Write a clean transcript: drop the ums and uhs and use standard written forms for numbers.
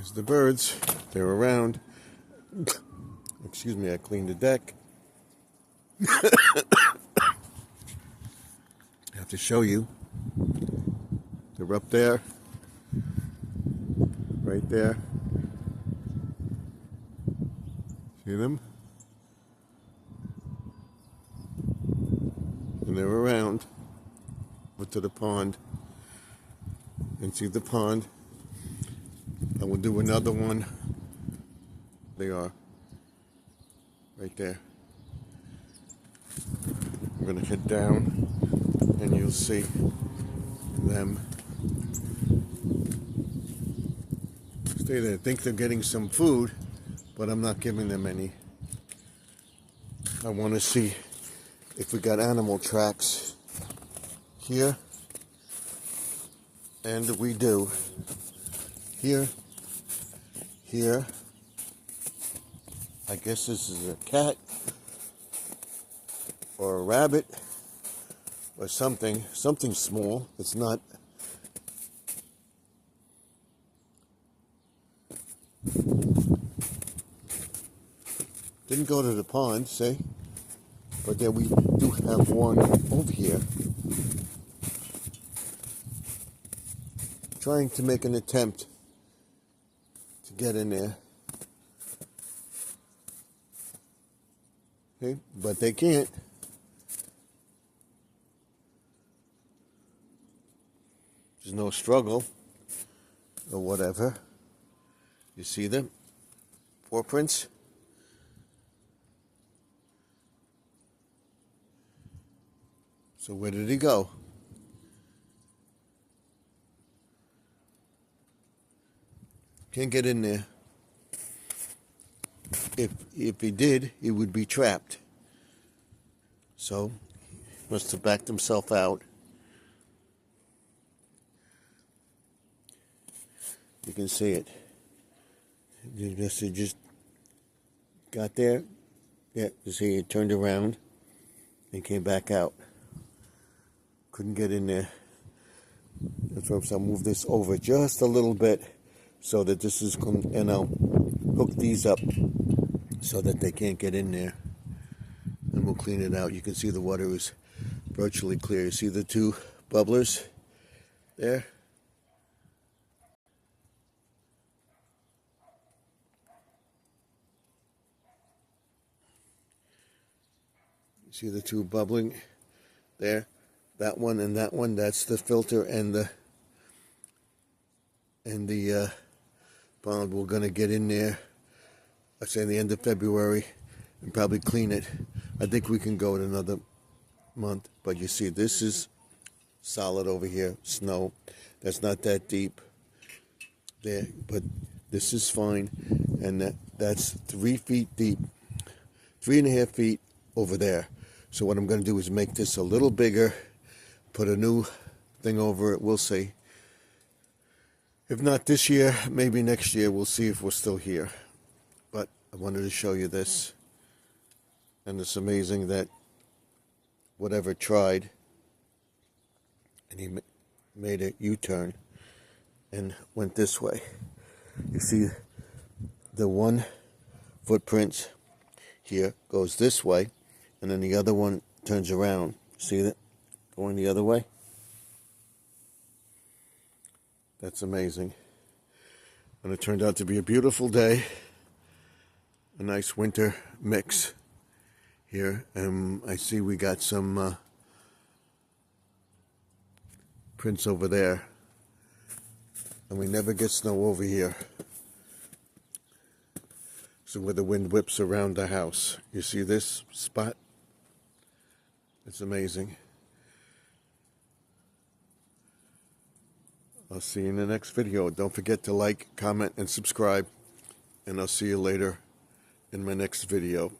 There's the birds. They're around. Excuse me, I cleaned the deck. I have to show you. They're up there. Right there. See them? And they're around. Over to the pond. And see the pond. And we'll do another one. They are right there. I'm going to head down and you'll see them stay there. I think they're getting some food, but I'm not giving them any. I want to see if we got animal tracks here, and we do. Here, I guess this is a cat or a rabbit or something small. It's not. Didn't go to the pond, see? But then we do have one over here. Trying to make an attempt to get in there. Okay, but they can't. There's no struggle or whatever. You see them? Paw prints. So where did he go? Can't get in there. If he did, he would be trapped. So he must have backed himself out. You can see it. He just got there. Yeah, you see it turned around and came back out. Couldn't get in there. That's why I'll move this over just a little bit so that this is, and I'll hook these up so that they can't get in there. And we'll clean it out. You can see the water is virtually clear. You see the two bubblers there? You see the two bubbling there? That one and that one, that's the filter and the pond. We're going to get in there, I'd say the end of February, and probably clean it. I think we can go in another month. But you see, this is solid over here, snow. That's not that deep there, but this is fine. And that's 3 feet deep, 3.5 feet over there. So what I'm going to do is make this a little bigger, put a new thing over it. We'll see. If not this year, maybe next year. We'll see if we're still here. But I wanted to show you this. And it's amazing that whatever tried, and he made a U-turn and went this way. You see the one footprint here goes this way, and then the other one turns around. See that? Going the other way. That's amazing. And it turned out to be a beautiful day. A nice winter mix here. I see we got some prints over there. And we never get snow over here. So where the wind whips around the house. You see this spot? It's amazing. I'll see you in the next video. Don't forget to like, comment, and subscribe. And I'll see you later in my next video.